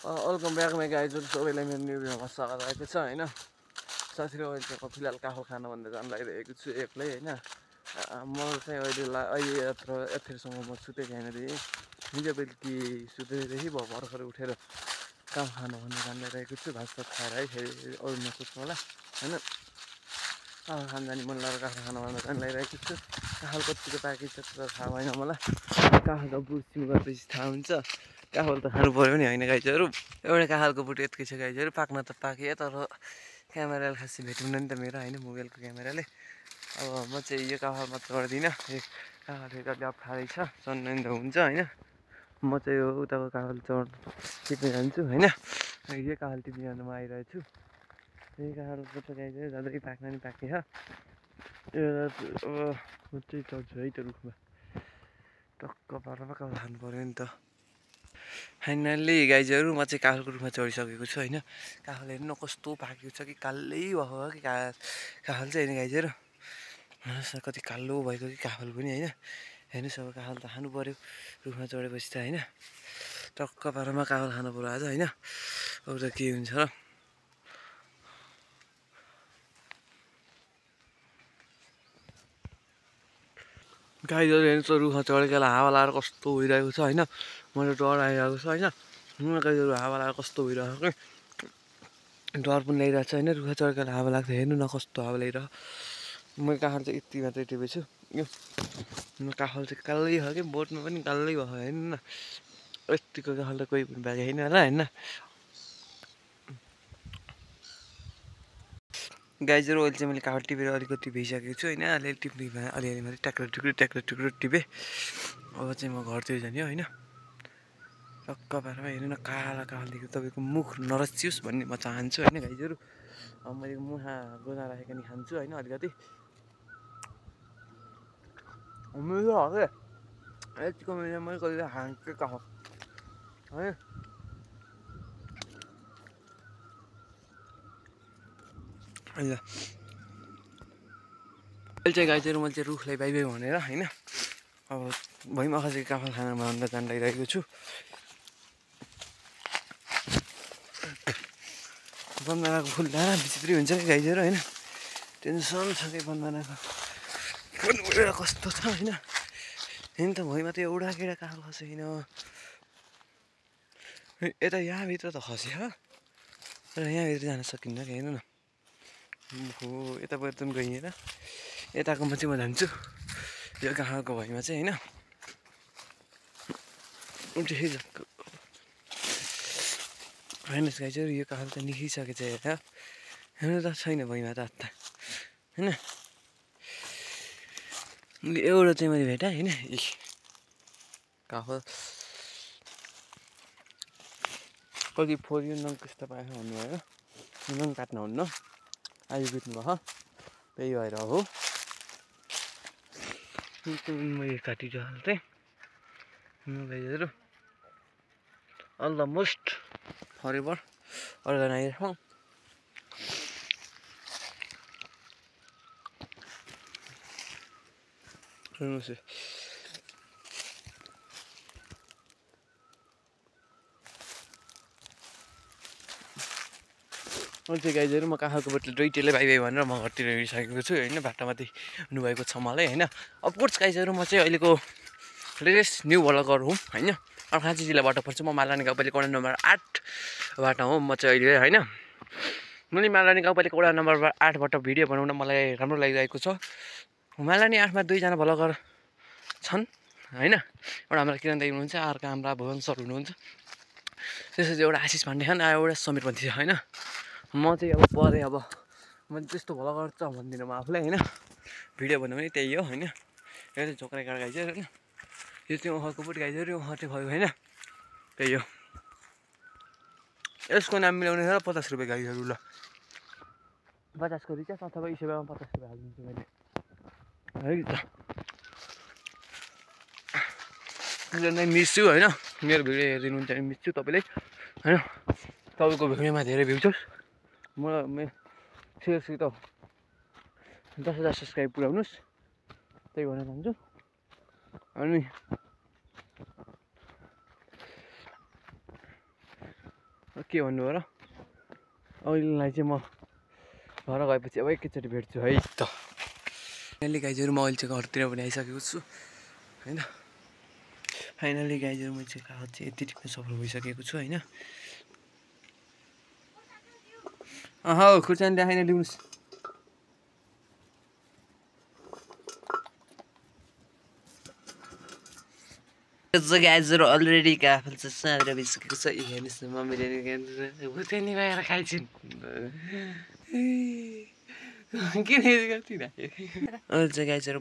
Welcome back my गाइजहरू सबैलाई मेरो new भिडियोमा स्वागत रहेको छ होइन साथीहरू अहिले चाहिँ म फिलहाल काफल खान भनेर जान लागिरहेको छु एक्लै होइन म चाहिँ अहिले यत्रोसँग म सुतेको छैन हिजो बेलुकी सुतेदेखि भर्खर उठेर काम खानु भनेर जान लागिरहेको छु भात सात खाएर है फेरि अरू नसोच्नु होला होइन काफल खान जाने मन लागेर काफल खान भनेर जान लागिरहेको छु काफल कतिको पाकेको छ तर थाहा भएन मलाई काफल त बुझ्नु गरेपछि थाहा हुन्छ काफल त खानु पऱ्यो नि होइन गाइजहरू एउटा काफलको बुट यत्कै छ गाइजहरू पाक्न त पाकेँ तर क्यामेराले खासै भेट्दैन नि त मेरो होइन मोबाइलको क्यामेराले अब म चाहिँ यो काफल मात्र गर्दिनँ यो काफल फेरि अलि अप्ठ्यारै छ चढ्नु त हुन्छ होइन म चाहिँ यो उताको काफल टिप्न जान्छु होइन यो काफल टिप्न जानु म आइरहेको छु यही काफलको त गाइजहरू झन् पाक्न नि पाकेँ अब म चाहिँ चढ्छु है त रुखमा टक्क पारेर काफल खानु पऱ्यो नि त फाइनल्ली गाइजहरू म चाहिँ काफलको रुखमा चढिसकेको छु होइन काफल हेर्नु कस्तो पाकेको छ कि कालै भएको कि काफल चाहिँ होइन गाइजहरू हेर्नुहोस् न कति कालो भएको कि काफल पनि होइन हेर्नुहोस् अब काफल त खानु पऱ्यो रुखमा चढेपछि त होइन टक्क पारेमा काफल खानु पऱ्यो आज होइन अब त के हुन्छ र गाइजहरू हेर्नुहोस् रुखमा चढेको हावा लाएर कस्तो भइरहेको छ होइन मैले डर आइरहेको छ होइन गाइजहरू हावा लाएर कस्तो भइरहेको कि डर पनि ल्याइरहेको छ होइन रुखमा चढेको हावा लाग्छ हेर्नु न कस्तो हावा ल्याइरहेको मैले काफल चाहिँ यति मात्रै टिपेछु यो काफल चाहिँ कालै भयो कि बोटमा पनि कालै भयो हेर्नु न यतिको काफल त कोही पनि भएको छैन होला होइन गाइजहरू अहिले चाहिँ मैले काफल टिपेर अलिकति भइसकेको छु होइन अलिअलि टिप्ने अलिअलि मात्रै ट्याक्टर टुक्रो टिपेँ अब चाहिँ म घरतिर जाने होइन टक्क पारेर हेर्नु न काला काफलदेखि तपाईँको मुख नरचियोस् भन्ने म चाहन्छु होइन गाइजहरू अब मैले मुहा गोना राखेको नि खान्छु होइन अलिकति मिठो हगे यतिको मिठो मैले कहिले खान्छु काफल है अहिले चाहिँ गाइजहरू मैले चाहिँ रुखलाई बाई बाई भनेर होइन अब भैमा खसेको काफल खाना भनेर जान लागिरहेको छु बन्दानाको फुल डाँडा विचित्रै हुन्छ कि गाइजहरू होइन टेन्सन छ कि बन्दानाको फुल उडेर कस्तो छ होइन हेर्नु त भुइँमा त एउटा केटा काफल खसेन यता यहाँभित्र त खस्यो तर यहाँभित्र जान सकिन्न कि हेर्नु न हो यता पनि गइएन यताकोमा चाहिँ म जान्छु यो काफलको भुइँमा चाहिँ होइन हेर्नुहोस् गाइजहरू यो काफल त निस्किसकेको छ हेर हेर्नु त छैन भुइँमा त हत्ता होइन एउटा चाहिँ मैले भेटाएँ होइन काफल कति फोरियो नङ त्यस्तो पाएछ भन्नुभयो नङ काट्न हुन्न आयु बित्नु भयो त्यही भएर हो मैले काटिरहेको थिएँ गाइजहरू अलमोस्ट फरेभर अर्गनाइज हेर्नुहोस् अहिले चाहिँ गाइजहरू म काफलको बोटले दुइटैले बाई बाई भनेर म घरतिर हिँडिसकेको छु होइन बाटोमाथि हुनुभएको छ मलाई होइन अफकोर्स गाइजहरू म चाहिँ अहिलेको लेटेस्ट न्यू भ्लगर हुँ होइन अर्घाखाँची जिल्लाबाट पर्छु म मालानी गाउँपालिका वडा नम्बर 8बाट हो म चाहिँ अहिले होइन मैले मालानी गाउँपालिका वडा नम्बर 8बाट भिडियो बनाउन मलाई राम्रो लागिरहेको छ मालानी 8मा दुईजना भ्लगर छन् होइन एउटा हाम्रो किरण दाइ हुनुहुन्छ अर्को हाम्रा भुवन सर हुनुहुन्छ त्यसपछि एउटा आशिष पाण्डे छन् एउटा समीर पन्थी छ होइन म चाहिँ अब परेँ अब मैले त्यस्तो भ्लगर त भन्दिनँ म आफूलाई होइन भिडियो भन्नु पनि त्यही हो होइन यो चाहिँ झोक्रा काँडा गाइजहरू होइन यो चाहिँ उहाँको बुट गाइजहरू उहाँ चाहिँ भयो होइन त्यही हो यसको नाम मिलाउने छ 50 रुपियाँ गाइजहरू ल 50को रिचार्ज अथवा ई सेवामा 50 रुपियाँ हालिदिन्छु मैले है त नै मिस छु होइन मेरो भिडियो हेरिदिनुहुन्छ भने मिस छु तपाईँले होइन तपाईँको भिडियोमा धेरै भ्युज होस् म सित 10,000 सब्सक्राइब पुऱ्याउनुहोस् त्यही भन्न चाहन्छु अनि के भन्नु हो र अहिलेलाई चाहिँ म घर गएपछि अब एकैचोटि भेट्छु है त। फाइनली गाइजहरू म अहिले चाहिँ घरतिर पनि आइसकेको छु होइन। फाइनली गाइजहरू म चाहिँ घर चाहिँ यति टिप्न सफल भइसकेको छु होइन। हौ खुर्सानी देखाइन लिनुहोस्। गाइजहरू अलरेडी काफल चाहिँ साँधेर बिसकेको छ। हेर्नुहोस् न मम्मीले भुतेनी गएर खाइछन् किन गर्थिन अहिले चाहिँ गाइजहरू